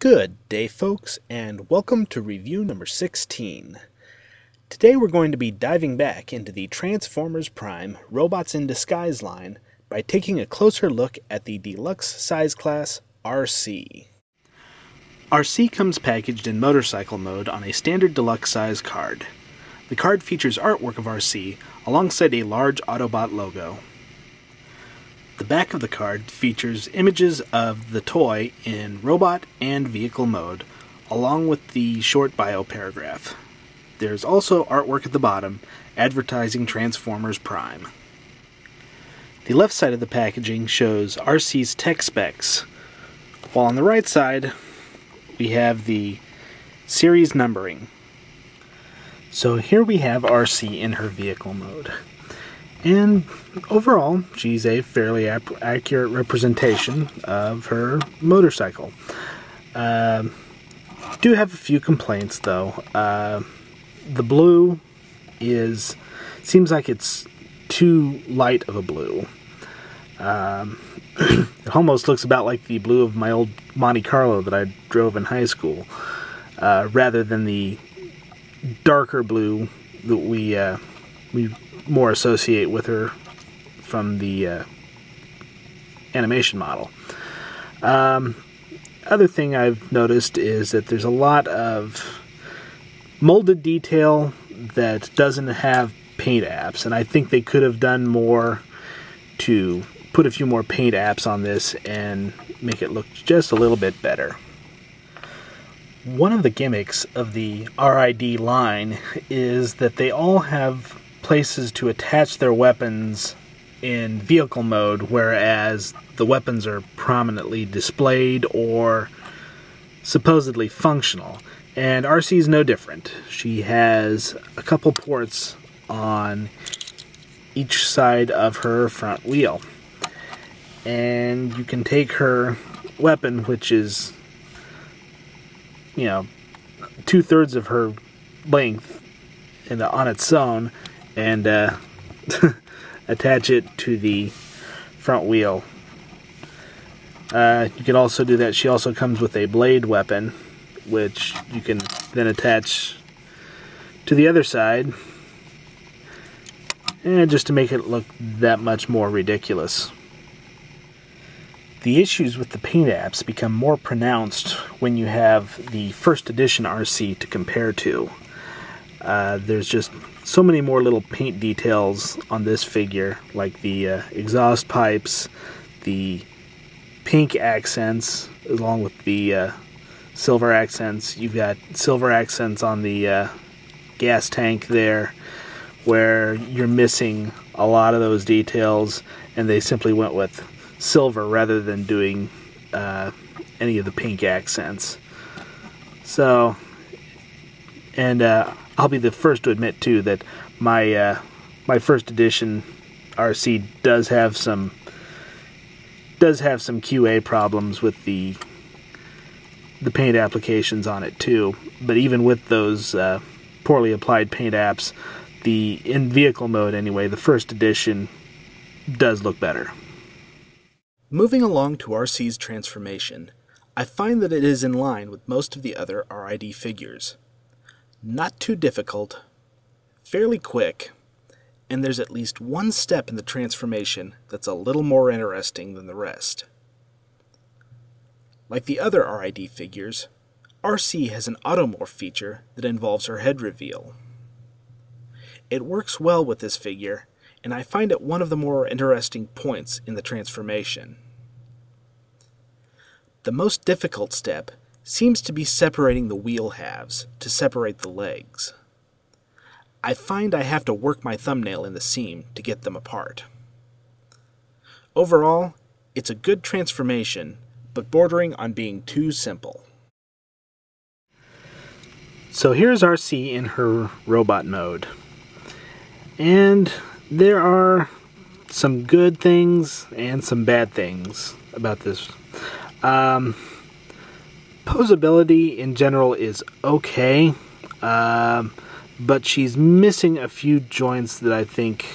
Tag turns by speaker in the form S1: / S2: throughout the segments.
S1: Good day, folks, and welcome to review number 16. Today we're going to be diving back into the Transformers Prime Robots in Disguise line by taking a closer look at the Deluxe size class RC. RC comes packaged in motorcycle mode on a standard deluxe size card. The card features artwork of RC alongside a large Autobot logo. The back of the card features images of the toy in robot and vehicle mode, along with the short bio paragraph. There's also artwork at the bottom advertising Transformers Prime. The left side of the packaging shows RC's tech specs, while on the right side we have the series numbering. So here we have RC in her vehicle mode. And overall, she's a fairly accurate representation of her motorcycle. Do have a few complaints though. The blue seems like it's too light of a blue. It almost looks about like the blue of my old Monte Carlo that I drove in high school, rather than the darker blue that we more associate with her from the animation model. Other thing I've noticed is that there's a lot of molded detail that doesn't have paint apps, and I think they could have done more to put a few more paint apps on this and make it look just a little bit better. One of the gimmicks of the RiD line is that they all have places to attach their weapons in vehicle mode, whereas the weapons are prominently displayed or supposedly functional. And RC is no different. She has a couple ports on each side of her front wheel. And you can take her weapon, which is, you know, 2/3 of her length on its own, and attach it to the front wheel. You can also do that. She also comes with a blade weapon, which you can then attach to the other side, and just to make it look that much more ridiculous. The issues with the paint apps become more pronounced when you have the first edition RC to compare to. There's just so many more little paint details on this figure, like the exhaust pipes, the pink accents, along with the silver accents. You've got silver accents on the gas tank there, where you're missing a lot of those details, and they simply went with silver rather than doing any of the pink accents. So, and I'll be the first to admit too that my first edition RC does have some QA problems with the paint applications on it too. But even with those poorly applied paint apps, in vehicle mode anyway, the first edition does look better. Moving along to RC's transformation, I find that it is in line with most of the other RiD figures. Not too difficult, fairly quick, and there's at least one step in the transformation that's a little more interesting than the rest. Like the other RiD figures, RC has an automorph feature that involves her head reveal. It works well with this figure, and I find it one of the more interesting points in the transformation. The most difficult step seems to be separating the wheel halves to separate the legs. I find I have to work my thumbnail in the seam to get them apart. Overall, it's a good transformation, but bordering on being too simple. So here's RC in her robot mode. And there are some good things and some bad things about this. Posability in general is okay, but she's missing a few joints that I think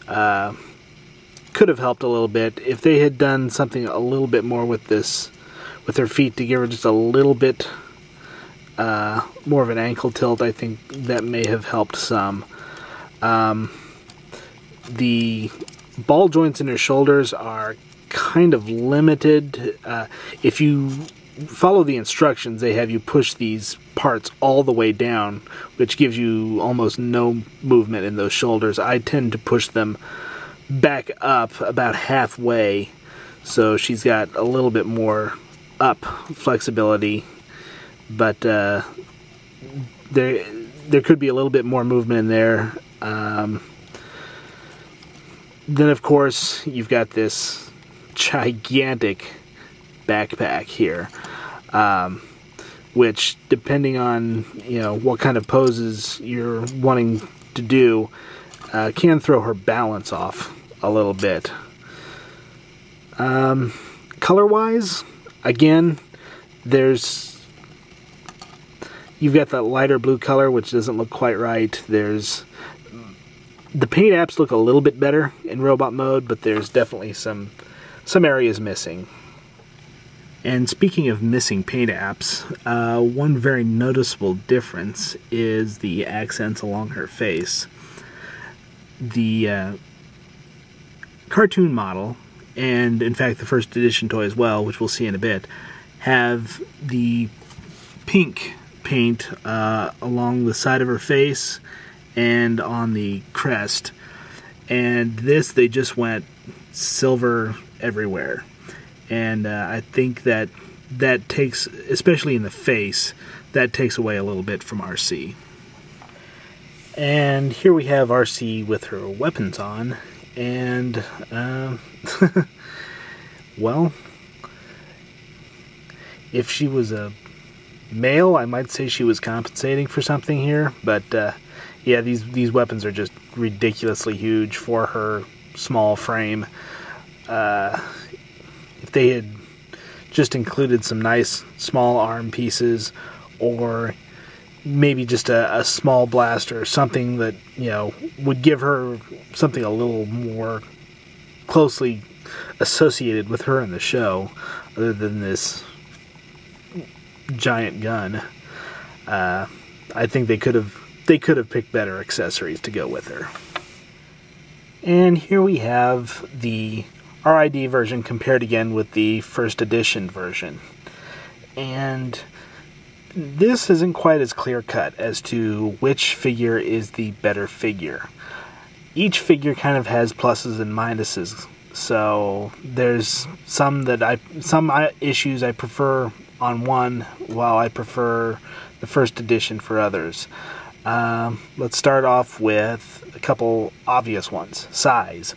S1: could have helped a little bit if they had done something a little bit more with this with her feet to give her just a little bit more of an ankle tilt. I think that may have helped some. The ball joints in her shoulders are kind of limited. If you follow the instructions, they have you push these parts all the way down, which gives you almost no movement in those shoulders. I tend to push them back up about halfway, so she's got a little bit more up flexibility, but there could be a little bit more movement in there. Then of course you've got this gigantic backpack here, which, depending on what kind of poses you're wanting to do, can throw her balance off a little bit. Color-wise, again, you've got that lighter blue color, which doesn't look quite right. The paint apps look a little bit better in robot mode, but there's definitely some areas missing. And speaking of missing paint apps, one very noticeable difference is the accents along her face. The cartoon model, and in fact the first edition toy as well, which we'll see in a bit, have the pink paint along the side of her face and on the crest, and this, they just went silver everywhere. And I think that takes, especially in the face, that takes away a little bit from Arcee. And here we have Arcee with her weapons on, and well, if she was a male, I might say she was compensating for something here, but yeah, these weapons are just ridiculously huge for her small frame. If they had just included some nice small arm pieces, or maybe just a small blaster or something that would give her something a little more closely associated with her in the show, other than this giant gun, I think they could have picked better accessories to go with her. And here we have the RiD version compared again with the first edition version. And this isn't quite as clear-cut as to which figure is the better figure. Each figure kind of has pluses and minuses, so there's some issues I prefer on one, while I prefer the first edition for others. Let's start off with a couple obvious ones. Size.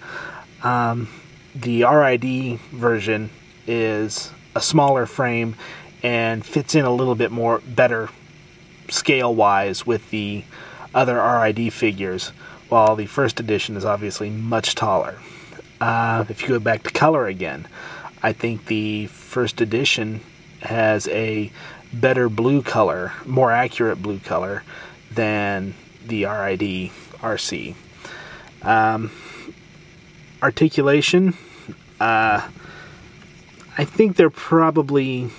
S1: The RiD version is a smaller frame and fits in a little bit more better scale-wise with the other RiD figures, while the first edition is obviously much taller. If you go back to color again, I think the first edition has a better blue color, more accurate blue color, than the RiD Arcee. Articulation, I think they're probably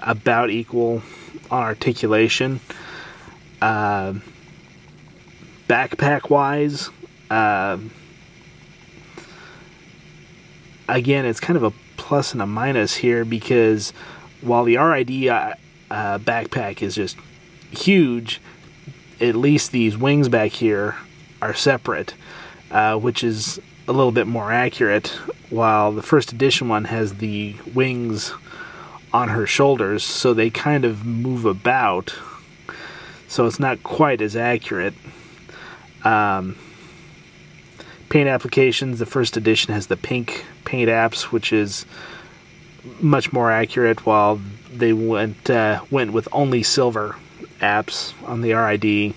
S1: about equal on articulation. Backpack wise, again, it's kind of a plus and a minus here, because while the RiD backpack is just huge, at least these wings back here are separate, which is a little bit more accurate, while the first edition one has the wings on her shoulders, so they kind of move about, so it's not quite as accurate. Paint applications, the first edition has the pink paint apps, which is much more accurate, while they went with only silver apps on the RiD.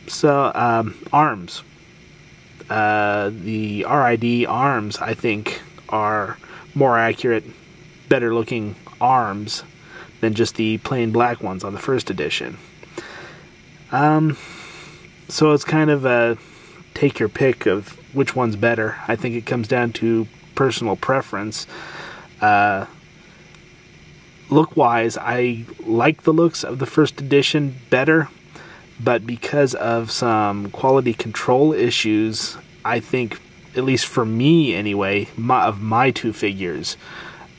S1: So arms, the RiD arms, I think, are more accurate, better looking arms than just the plain black ones on the first edition. So it's kind of a take your pick of which one's better. I think it comes down to personal preference. look-wise, I like the looks of the first edition better, but because of some quality control issues, I think, at least for me anyway, of my two figures,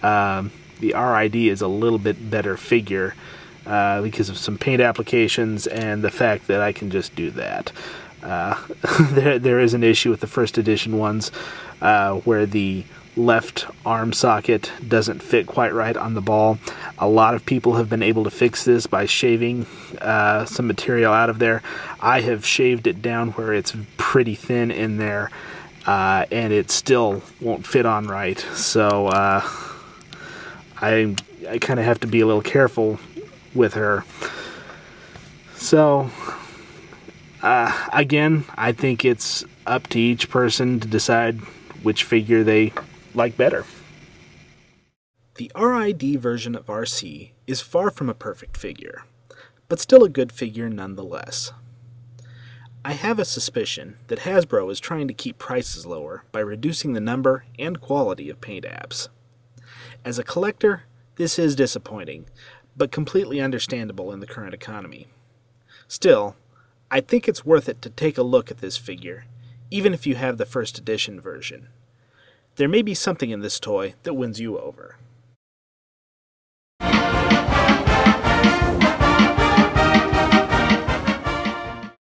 S1: the RiD is a little bit better figure because of some paint applications and the fact that I can just do that. There is an issue with the first edition ones where the left arm socket doesn't fit quite right on the ball. A lot of people have been able to fix this by shaving some material out of there. I have shaved it down where it's pretty thin in there, and it still won't fit on right. So I kind of have to be a little careful with her. So again, I think it's up to each person to decide which figure they like better. The RiD version of Arcee is far from a perfect figure, but still a good figure nonetheless. I have a suspicion that Hasbro is trying to keep prices lower by reducing the number and quality of paint apps. As a collector, this is disappointing, but completely understandable in the current economy. Still, I think it's worth it to take a look at this figure, even if you have the first edition version. There may be something in this toy that wins you over.